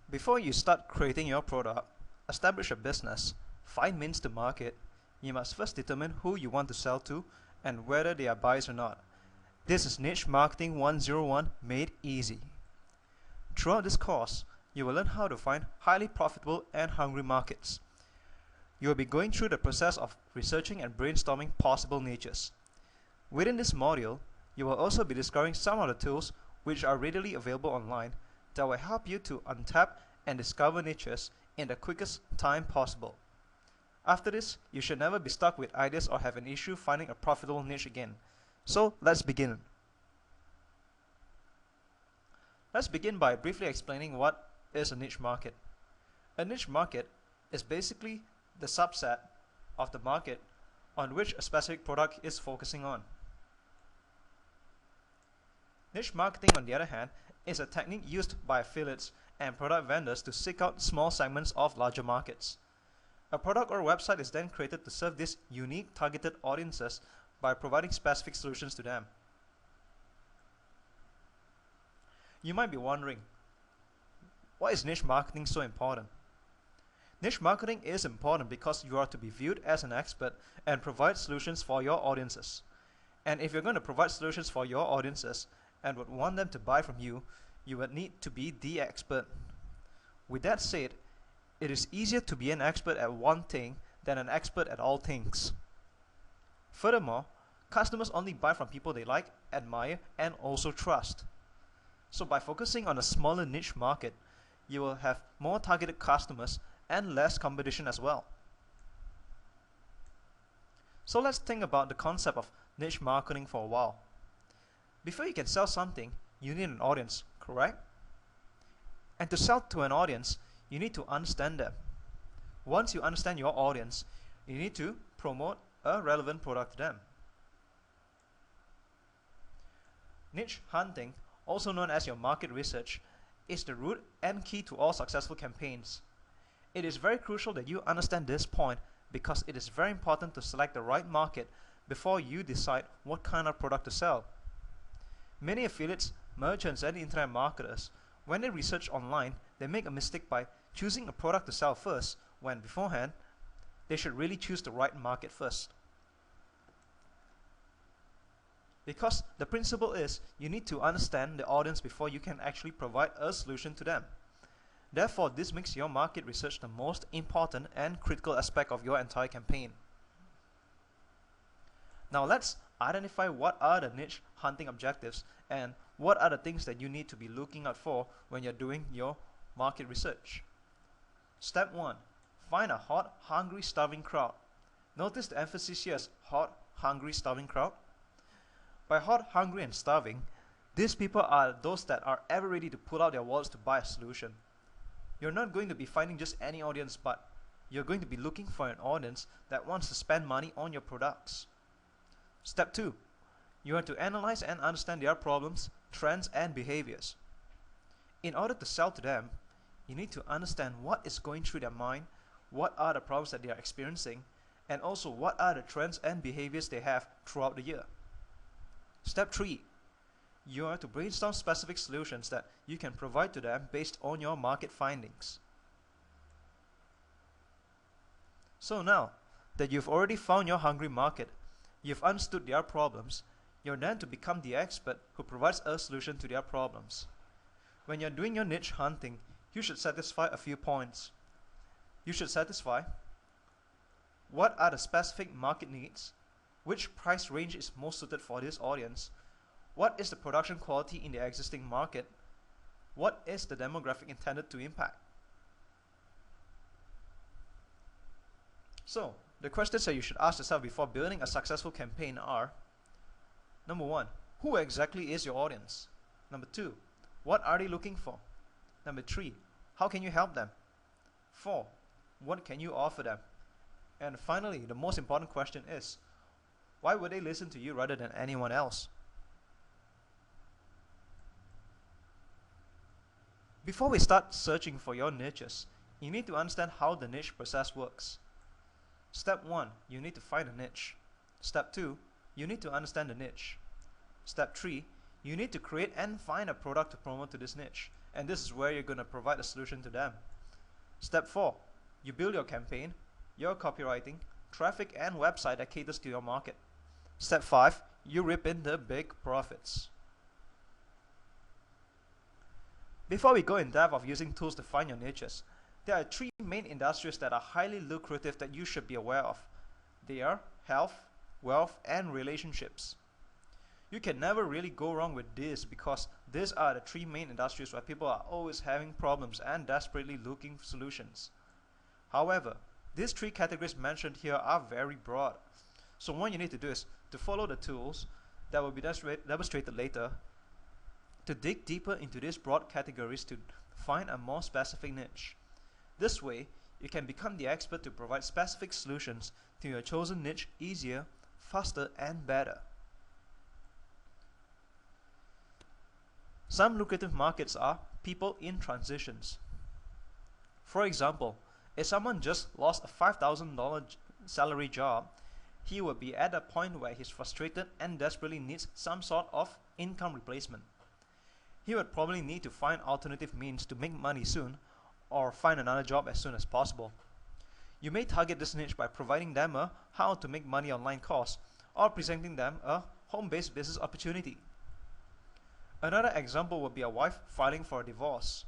Before you start creating your product, establish a business, find means to market, you must first determine who you want to sell to and whether they are buyers or not. This is Niche Marketing 101 made easy. Throughout this course, you will learn how to find highly profitable and hungry markets. You will be going through the process of researching and brainstorming possible niches. Within this module, you will also be discovering some of the tools which are readily available online that will help you to untap and discover niches in the quickest time possible. After this, you should never be stuck with ideas or have an issue finding a profitable niche again. So let's begin. Let's begin by briefly explaining what is a niche market. A niche market is basically the subset of the market on which a specific product is focusing on. Niche marketing, on the other hand, is a technique used by affiliates and product vendors to seek out small segments of larger markets. A product or website is then created to serve these unique targeted audiences by providing specific solutions to them. You might be wondering, why is niche marketing so important? Niche marketing is important because you are to be viewed as an expert and provide solutions for your audiences. And if you're going to provide solutions for your audiences and would want them to buy from you, you would need to be the expert. With that said, it is easier to be an expert at one thing than an expert at all things. Furthermore, customers only buy from people they like, admire, and also trust. So by focusing on a smaller niche market, you will have more targeted customers and less competition as well. So let's think about the concept of niche marketing for a while. Before you can sell something, you need an audience, correct? And to sell to an audience, you need to understand them. Once you understand your audience, you need to promote a relevant product to them. Niche hunting, also known as your market research, is the root and key to all successful campaigns. It is very crucial that you understand this point because it is very important to select the right market before you decide what kind of product to sell. Many affiliates, merchants, and internet marketers, when they research online, they make a mistake by choosing a product to sell first, when beforehand, they should really choose the right market first. Because the principle is, you need to understand the audience before you can actually provide a solution to them. Therefore, this makes your market research the most important and critical aspect of your entire campaign. Now let's identify what are the niche hunting objectives and what are the things that you need to be looking out for when you're doing your market research. Step 1. Find a hot, hungry, starving crowd. Notice the emphasis here is hot, hungry, starving crowd. By hot, hungry, and starving, these people are those that are ever ready to pull out their wallets to buy a solution. You're not going to be finding just any audience, but you're going to be looking for an audience that wants to spend money on your products. Step 2. You are to analyze and understand their problems, trends, and behaviors. In order to sell to them, you need to understand what is going through their mind, what are the problems that they are experiencing, and also what are the trends and behaviors they have throughout the year. Step 3. You are to brainstorm specific solutions that you can provide to them based on your market findings. So now that you've already found your hungry market, you've understood their problems, you're then to become the expert who provides a solution to their problems. When you're doing your niche hunting, you should satisfy a few points. You should satisfy what are the specific market needs, which price range is most suited for this audience, what is the production quality in the existing market, what is the demographic intended to impact. So, the questions that you should ask yourself before building a successful campaign are: Number 1, who exactly is your audience? Number 2, what are they looking for? Number 3, how can you help them? 4, what can you offer them? And finally, the most important question is, why would they listen to you rather than anyone else? Before we start searching for your niches, you need to understand how the niche process works. Step 1, you need to find a niche. Step 2, you need to understand the niche. Step 3, you need to create and find a product to promote to this niche. and this is where you're going to provide a solution to them. Step 4. You build your campaign, your copywriting, traffic and website that caters to your market. Step 5. You reap in the big profits. Before we go in depth of using tools to find your niches, there are 3 main industries that are highly lucrative that you should be aware of. They are health, wealth and relationships. You can never really go wrong with this because these are the 3 main industries where people are always having problems and desperately looking for solutions. However, these 3 categories mentioned here are very broad. So what you need to do is to follow the tools that will be demonstrated later to dig deeper into these broad categories to find a more specific niche. This way, you can become the expert to provide specific solutions to your chosen niche easier, faster and better. Some lucrative markets are people in transitions. For example, if someone just lost a $5,000 salary job, he will be at a point where he's frustrated and desperately needs some sort of income replacement. He would probably need to find alternative means to make money soon or find another job as soon as possible. You may target this niche by providing them a how to make money online course or presenting them a home-based business opportunity. Another example would be a wife filing for a divorce.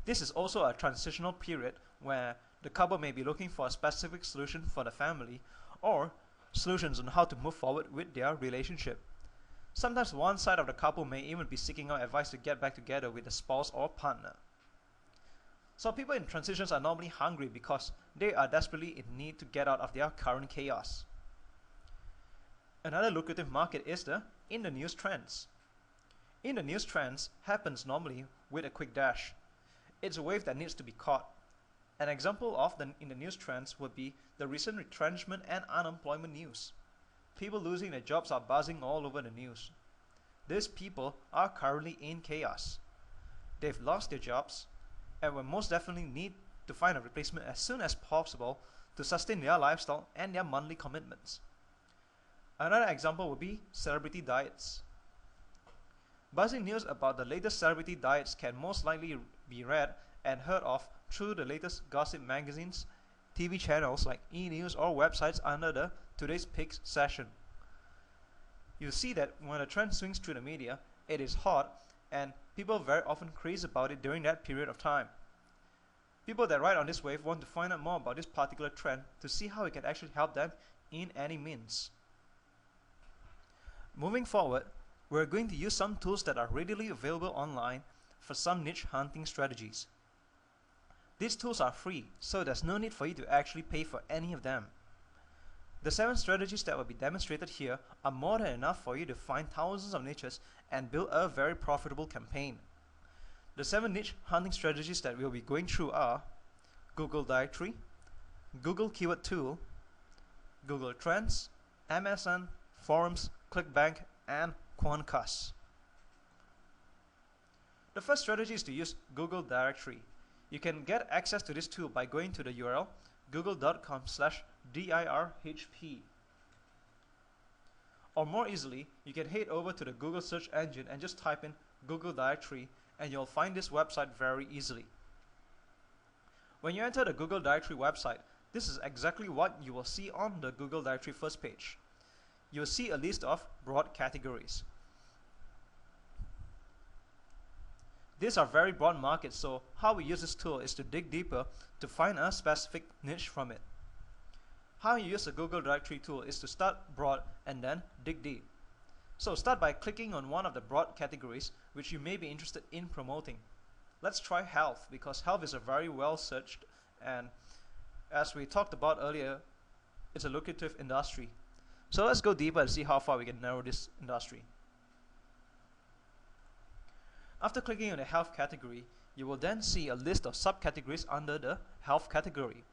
This is also a transitional period where the couple may be looking for a specific solution for the family or solutions on how to move forward with their relationship. Sometimes one side of the couple may even be seeking out advice to get back together with a spouse or partner. So people in transitions are normally hungry because they are desperately in need to get out of their current chaos. Another lucrative market is the in the news trends. In the news trends happens normally with a quick dash. It's a wave that needs to be caught. An example of in the news trends would be the recent retrenchment and unemployment news. People losing their jobs are buzzing all over the news. These people are currently in chaos. They've lost their jobs and will most definitely need to find a replacement as soon as possible to sustain their lifestyle and their monthly commitments. Another example would be celebrity diets. Buzzing news about the latest celebrity diets can most likely be read and heard of through the latest gossip magazines, TV channels like e-news or websites under the Today's Picks session. You'll see that when a trend swings through the media, it is hot and people very often craze about it during that period of time. People that ride on this wave want to find out more about this particular trend to see how it can actually help them in any means. Moving forward, we're going to use some tools that are readily available online for some niche hunting strategies. These tools are free, so there's no need for you to actually pay for any of them. The 7 strategies that will be demonstrated here are more than enough for you to find thousands of niches and build a very profitable campaign. The 7 niche hunting strategies that we'll be going through are Google Directory, Google Keyword Tool, Google Trends, MSN, Forums, ClickBank, and Quantcast. The first strategy is to use Google Directory. You can get access to this tool by going to the URL google.com/dirhp. Or more easily, you can head over to the Google search engine and just type in Google Directory and you'll find this website very easily. When you enter the Google Directory website, this is exactly what you will see on the Google Directory first page. You'll see a list of broad categories. These are very broad markets, so how we use this tool is to dig deeper to find a specific niche from it. How you use the Google Directory tool is to start broad and then dig deep. So start by clicking on one of the broad categories which you may be interested in promoting. Let's try health, because health is a very well searched, and as we talked about earlier, it's a lucrative industry. So let's go deeper and see how far we can narrow this industry. After clicking on the health category, you will then see a list of subcategories under the health category.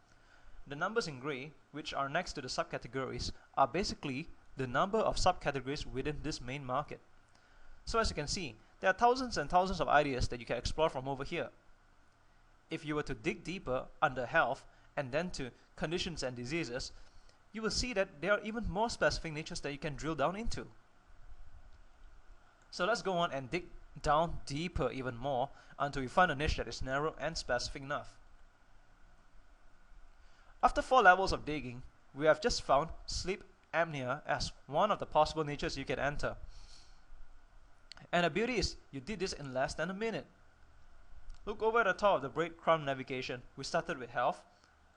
The numbers in gray, which are next to the subcategories, are basically the number of subcategories within this main market. So as you can see, there are thousands and thousands of ideas that you can explore from over here. If you were to dig deeper under health and then to conditions and diseases, you will see that there are even more specific niches that you can drill down into. So let's go on and dig down deeper even more until we find a niche that is narrow and specific enough. After 4 levels of digging, we have just found sleep apnea as one of the possible niches you can enter. And the beauty is, you did this in less than a minute. Look over at the top of the breadcrumb navigation. We started with health,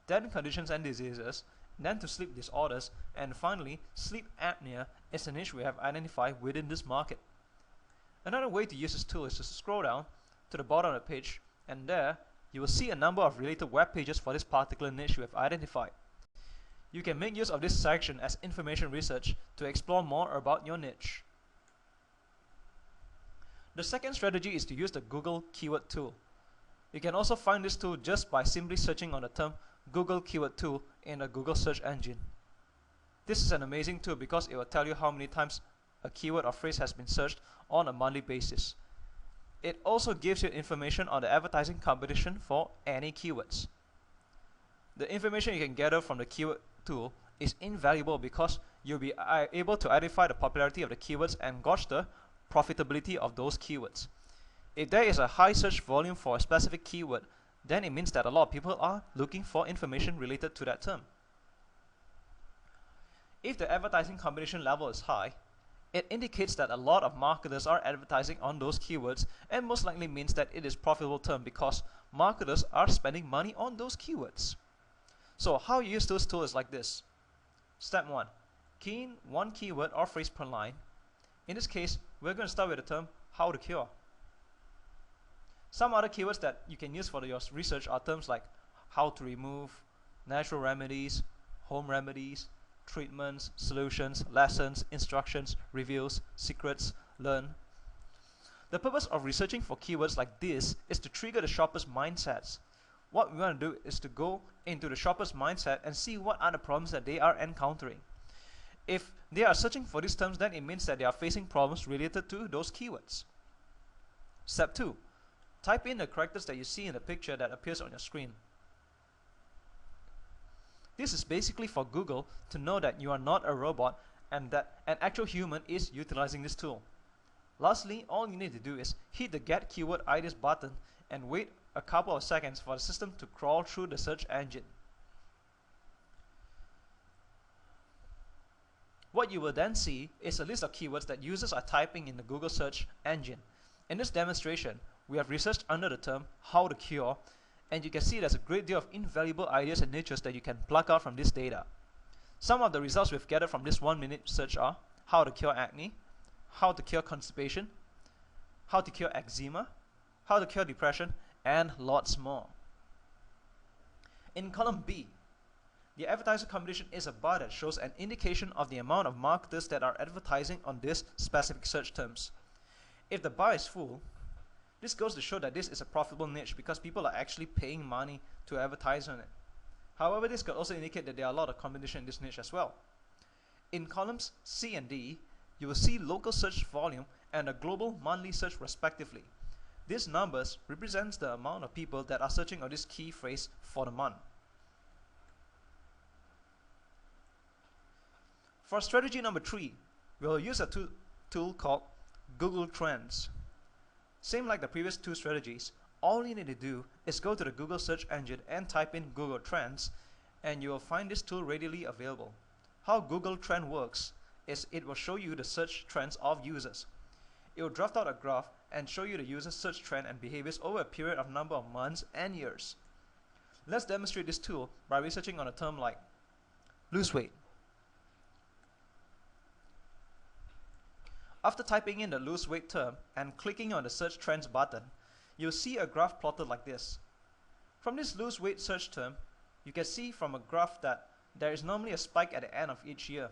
then conditions and diseases, then to sleep disorders, and finally, sleep apnea is a niche we have identified within this market. Another way to use this tool is to scroll down to the bottom of the page, and there you will see a number of related web pages for this particular niche we have identified. You can make use of this section as information research to explore more about your niche. The second strategy is to use the Google keyword tool. You can also find this tool just by simply searching on the term Google keyword tool in the Google search engine. This is an amazing tool because it will tell you how many times a keyword or phrase has been searched on a monthly basis. It also gives you information on the advertising competition for any keywords. The information you can gather from the keyword tool is invaluable because you'll be able to identify the popularity of the keywords and gauge the profitability of those keywords. If there is a high search volume for a specific keyword, then it means that a lot of people are looking for information related to that term. If the advertising competition level is high, it indicates that a lot of marketers are advertising on those keywords, and most likely means that it is profitable term because marketers are spending money on those keywords. So how you use those tools is like this. Step 1. Key in one keyword or phrase per line. In this case, we're going to start with the term how to cure. Some other keywords that you can use for your research are terms like how to remove, natural remedies, home remedies, treatments, solutions, lessons, instructions, reviews, secrets, learn. The purpose of researching for keywords like this is to trigger the shopper's mindsets. What we want to do is to go into the shopper's mindset and see what are the problems that they are encountering. If they are searching for these terms, then it means that they are facing problems related to those keywords. Step 2. Type in the characters that you see in the picture that appears on your screen. This is basically for Google to know that you are not a robot and that an actual human is utilizing this tool. Lastly, all you need to do is hit the Get Keyword IDs button and wait a couple of seconds for the system to crawl through the search engine. What you will then see is a list of keywords that users are typing in the Google search engine. In this demonstration, we have researched under the term how to cure, and you can see there's a great deal of invaluable ideas and niches that you can pluck out from this data. Some of the results we've gathered from this 1-minute search are how to cure acne, how to cure constipation, how to cure eczema, how to cure depression, and lots more. In column B, the advertiser competition is a bar that shows an indication of the amount of marketers that are advertising on these specific search terms. If the bar is full, this goes to show that this is a profitable niche because people are actually paying money to advertise on it. However, this could also indicate that there are a lot of competition in this niche as well. In columns C and D, you will see local search volume and a global monthly search respectively. These numbers represents the amount of people that are searching on this key phrase for the month. For strategy number 3, we'll use a tool called Google Trends. Same like the previous 2 strategies, all you need to do is go to the Google search engine and type in Google Trends, and you will find this tool readily available. How Google Trend works is it will show you the search trends of users. It will draft out a graph and show you the user's search trend and behaviors over a period of number of months and years. Let's demonstrate this tool by researching on a term like lose weight. After typing in the lose weight term and clicking on the search trends button, you'll see a graph plotted like this. From this lose weight search term, you can see from a graph that there is normally a spike at the end of each year.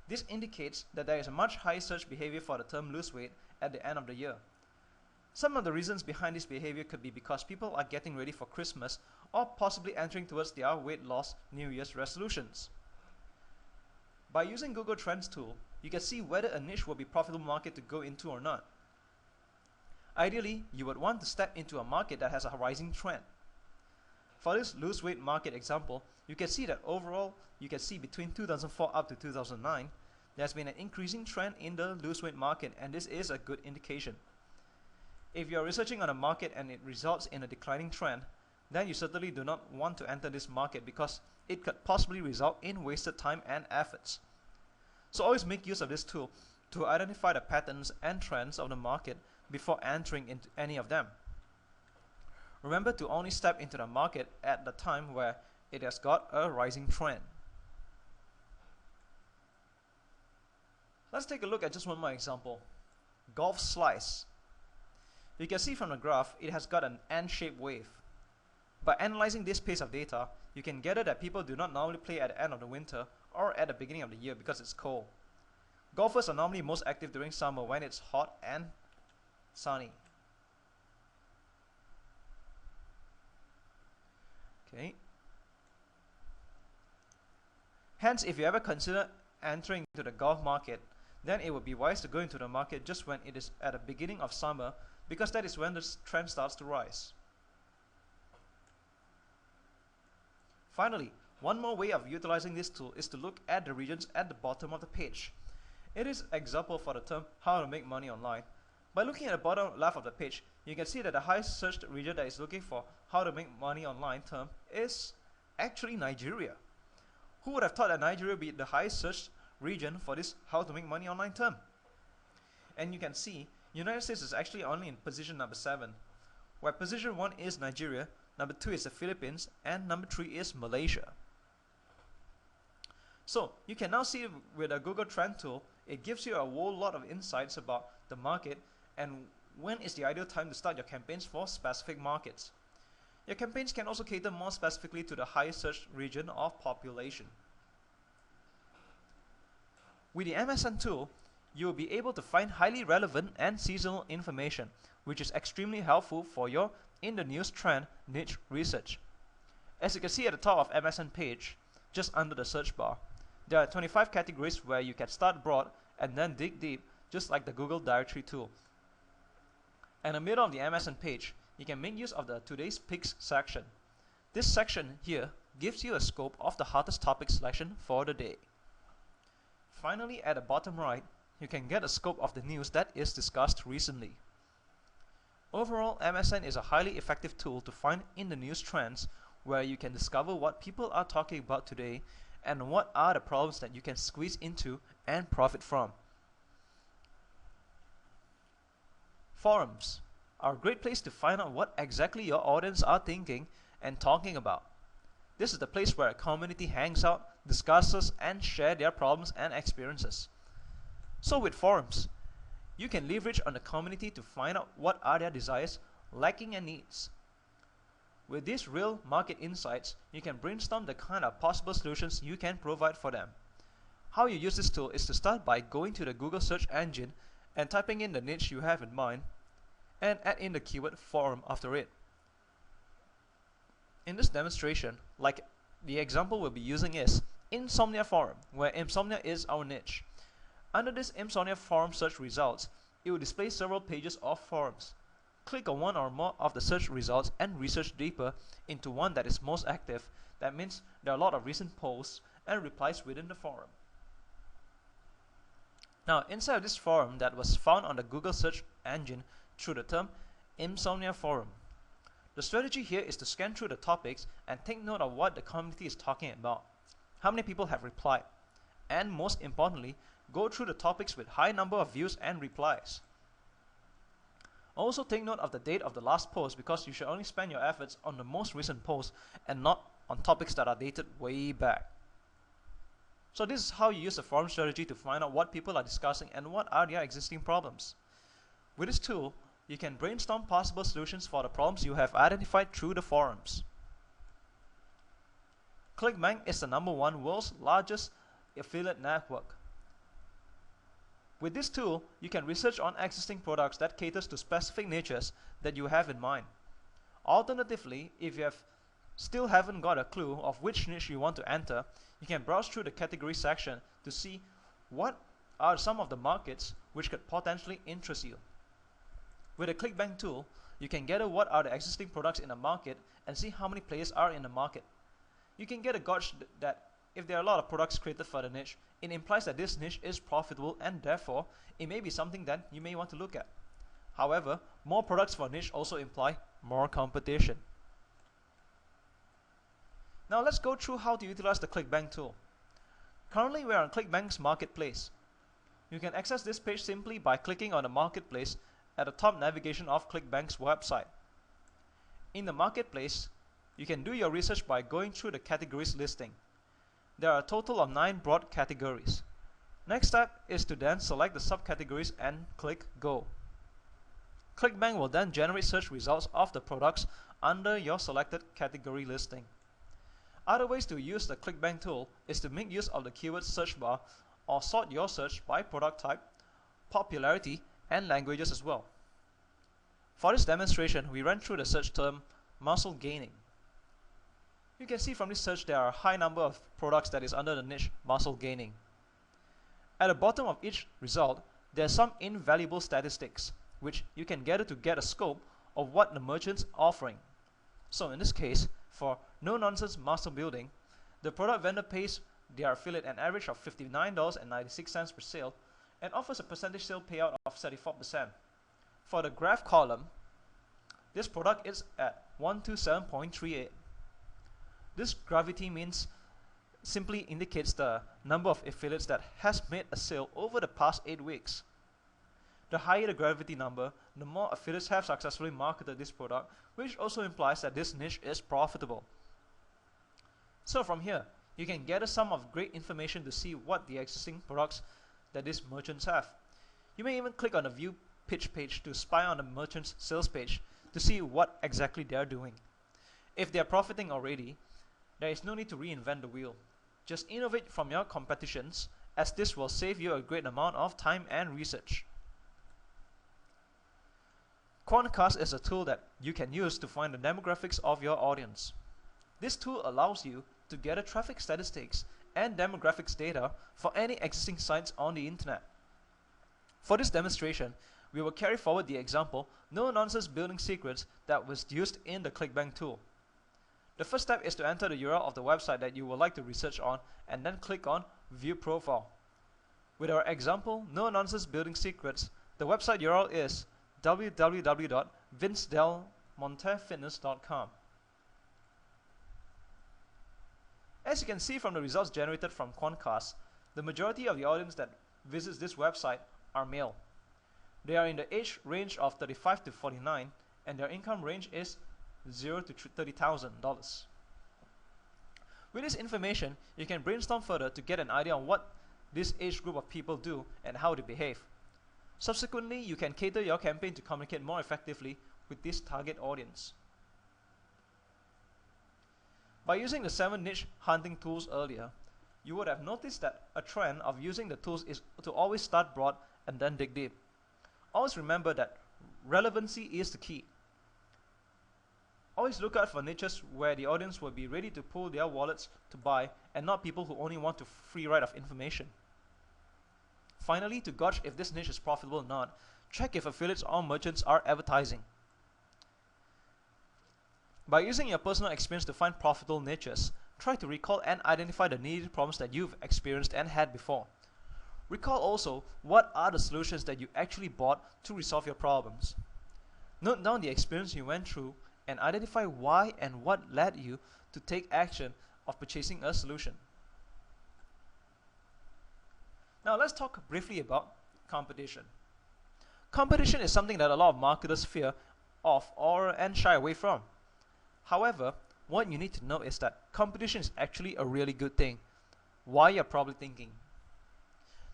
This indicates that there is a much higher search behavior for the term lose weight at the end of the year. Some of the reasons behind this behavior could be because people are getting ready for Christmas or possibly entering towards their weight loss New Year's resolutions. By using Google Trends tool, you can see whether a niche will be a profitable market to go into or not. Ideally, you would want to step into a market that has a rising trend. For this lose weight market example, you can see that overall, you can see between 2004 up to 2009, there's been an increasing trend in the lose weight market, and this is a good indication. If you are researching on a market and it results in a declining trend, then you certainly do not want to enter this market because it could possibly result in wasted time and efforts. So always make use of this tool to identify the patterns and trends of the market before entering into any of them. Remember to only step into the market at the time where it has got a rising trend. Let's take a look at just one more example. Golf slice. You can see from the graph it has got an N-shaped wave. By analyzing this piece of data, you can gather that people do not normally play at the end of the winter or at the beginning of the year because it's cold. Golfers are normally most active during summer when it's hot and sunny. Okay. Hence, if you ever consider entering into the golf market, then it would be wise to go into the market just when it is at the beginning of summer, because that is when the trend starts to rise. Finally, one more way of utilizing this tool is to look at the regions at the bottom of the page. It is an example for the term how to make money online. By looking at the bottom left of the page, you can see that the highest searched region that is looking for how to make money online term is actually Nigeria. Who would have thought that Nigeria would be the highest searched region for this how to make money online term? And you can see United States is actually only in position number 7, where position 1 is Nigeria, number 2 is the Philippines, and number 3 is Malaysia. So you can now see with the Google Trend tool, it gives you a whole lot of insights about the market and when is the ideal time to start your campaigns for specific markets. Your campaigns can also cater more specifically to the highest search region of population. With the MSN tool, you will be able to find highly relevant and seasonal information, which is extremely helpful for your in the news trend niche research. As you can see at the top of MSN page, just under the search bar, there are 25 categories where you can start broad and then dig deep, just like the Google Directory tool. In the middle of the MSN page, you can make use of the Today's Picks section. This section here gives you a scope of the hottest topic selection for the day. Finally, at the bottom right, you can get a scope of the news that is discussed recently. Overall, MSN is a highly effective tool to find in the news trends where you can discover what people are talking about today and what are the problems that you can squeeze into and profit from. Forums are a great place to find out what exactly your audience are thinking and talking about. This is the place where a community hangs out, discusses, and share their problems and experiences. So with forums, you can leverage on the community to find out what are their desires, lacking, and needs. With these real market insights, you can brainstorm the kind of possible solutions you can provide for them. How you use this tool is to start by going to the Google search engine and typing in the niche you have in mind and add in the keyword forum after it. In this demonstration, like the example we'll be using is Insomnia Forum, where insomnia is our niche. Under this Insomnia Forum search results, it will display several pages of forums. Click on one or more of the search results and research deeper into one that is most active. That means there are a lot of recent posts and replies within the forum. Now, inside of this forum that was found on the Google search engine through the term Insomnia Forum, the strategy here is to scan through the topics and take note of what the community is talking about, how many people have replied, and most importantly, go through the topics with high number of views and replies. Also take note of the date of the last post, because you should only spend your efforts on the most recent post and not on topics that are dated way back. So this is how you use the forum strategy to find out what people are discussing and what are their existing problems. With this tool, you can brainstorm possible solutions for the problems you have identified through the forums. ClickBank is the #1 world's largest affiliate network. With this tool, you can research on existing products that caters to specific niches that you have in mind. Alternatively, if you still haven't got a clue of which niche you want to enter, you can browse through the category section to see what are some of the markets which could potentially interest you. With the ClickBank tool, you can gather what are the existing products in the market and see how many players are in the market. You can get a gauge that if there are a lot of products created for the niche, it implies that this niche is profitable and therefore it may be something that you may want to look at. However, more products for niche also imply more competition. Now let's go through how to utilize the ClickBank tool. Currently we are on ClickBank's marketplace. You can access this page simply by clicking on the marketplace at the top navigation of ClickBank's website. In the marketplace, you can do your research by going through the categories listing. There are a total of 9 broad categories. Next step is to then select the subcategories and click Go. ClickBank will then generate search results of the products under your selected category listing. Other ways to use the ClickBank tool is to make use of the keyword search bar or sort your search by product type, popularity, and languages as well. For this demonstration, we ran through the search term muscle gaining. You can see from this search there are a high number of products that is under the niche muscle gaining. At the bottom of each result, there are some invaluable statistics which you can gather to get a scope of what the merchant's offering. So in this case, for no-nonsense muscle building, the product vendor pays their affiliate an average of $59.96 per sale and offers a percentage sale payout of 34%. For the graph column, this product is at 127.38. This gravity means simply indicates the number of affiliates that has made a sale over the past 8 weeks. The higher the gravity number, the more affiliates have successfully marketed this product, which also implies that this niche is profitable. So from here, you can gather some of great information to see what the existing products that these merchants have. You may even click on the view pitch page to spy on the merchant's sales page to see what exactly they are doing. If they are profiting already, there is no need to reinvent the wheel. Just innovate from your competitions, as this will save you a great amount of time and research. Quantcast is a tool that you can use to find the demographics of your audience. This tool allows you to gather traffic statistics and demographics data for any existing sites on the internet. For this demonstration, we will carry forward the example no-nonsense building secrets that was used in the ClickBank tool. The first step is to enter the URL of the website that you would like to research on and then click on View Profile. With our example no-nonsense building secrets, the website URL is www.vincedelmontefitness.com. As you can see from the results generated from Quantcast, the majority of the audience that visits this website are male. They are in the age range of 35 to 49 and their income range is $0 to $30,000. With this information, you can brainstorm further to get an idea on what this age group of people do and how they behave. Subsequently, you can cater your campaign to communicate more effectively with this target audience. By using the 7 niche hunting tools earlier, you would have noticed that a trend of using the tools is to always start broad and then dig deep. Always remember that relevancy is the key. Always look out for niches where the audience will be ready to pull their wallets to buy and not people who only want a free ride of information. Finally, to gauge if this niche is profitable or not, check if affiliates or merchants are advertising. By using your personal experience to find profitable niches, try to recall and identify the needed problems that you've experienced and had before. Recall also what are the solutions that you actually bought to resolve your problems. Note down the experience you went through and identify why and what led you to take action of purchasing a solution. Now let's talk briefly about competition. Competition is something that a lot of marketers fear of and shy away from. However, what you need to know is that competition is actually a really good thing. Why, you're probably thinking.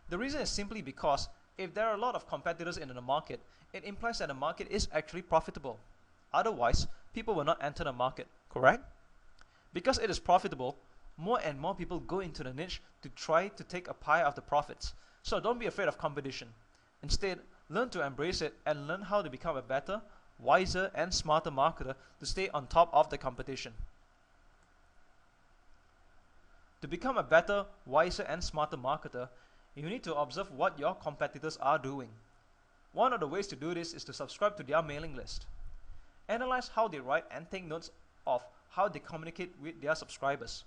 The reason is simply because if there are a lot of competitors in the market, it implies that the market is actually profitable. Otherwise, people will not enter the market, correct? Because it is profitable, more and more people go into the niche to try to take a pie of the profits. So don't be afraid of competition. Instead, learn to embrace it and learn how to become a better, wiser, and smarter marketer to stay on top of the competition. To become a better, wiser, and smarter marketer, you need to observe what your competitors are doing. One of the ways to do this is to subscribe to their mailing list. Analyze how they write and take notes of how they communicate with their subscribers.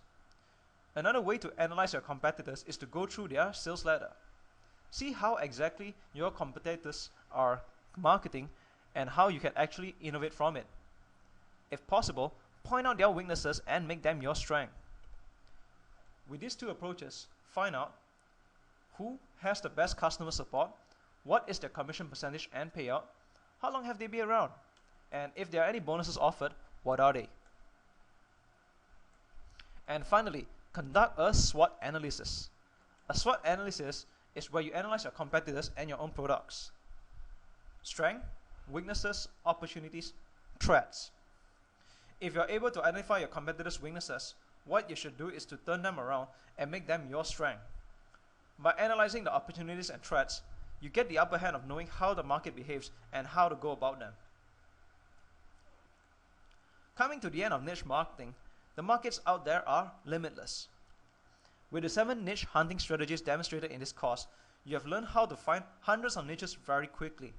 Another way to analyze your competitors is to go through their sales letter. See how exactly your competitors are marketing and how you can actually innovate from it. If possible, point out their weaknesses and make them your strength. With these two approaches, find out who has the best customer support, what is their commission percentage and payout, how long have they been around, and if there are any bonuses offered, what are they? And finally, conduct a SWOT analysis. A SWOT analysis is where you analyze your competitors and your own products. Strength, weaknesses, opportunities, threats. If you're able to identify your competitors' weaknesses, what you should do is to turn them around and make them your strength. By analyzing the opportunities and threats, you get the upper hand of knowing how the market behaves and how to go about them. Coming to the end of niche marketing, the markets out there are limitless. With the 7 niche hunting strategies demonstrated in this course, you have learned how to find hundreds of niches very quickly.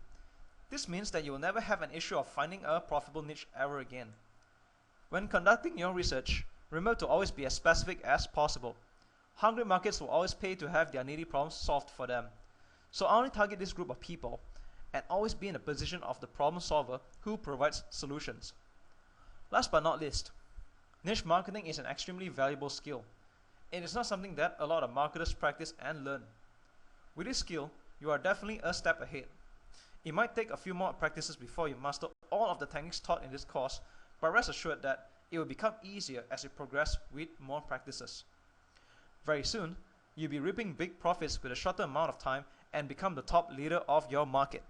This means that you will never have an issue of finding a profitable niche ever again. When conducting your research, remember to always be as specific as possible. Hungry markets will always pay to have their needy problems solved for them. So only target this group of people and always be in the position of the problem solver who provides solutions. Last but not least, niche marketing is an extremely valuable skill. It is not something that a lot of marketers practice and learn. With this skill, you are definitely a step ahead. It might take a few more practices before you master all of the techniques taught in this course, but rest assured that it will become easier as you progress with more practices. Very soon, you'll be reaping big profits with a shorter amount of time and become the top leader of your market.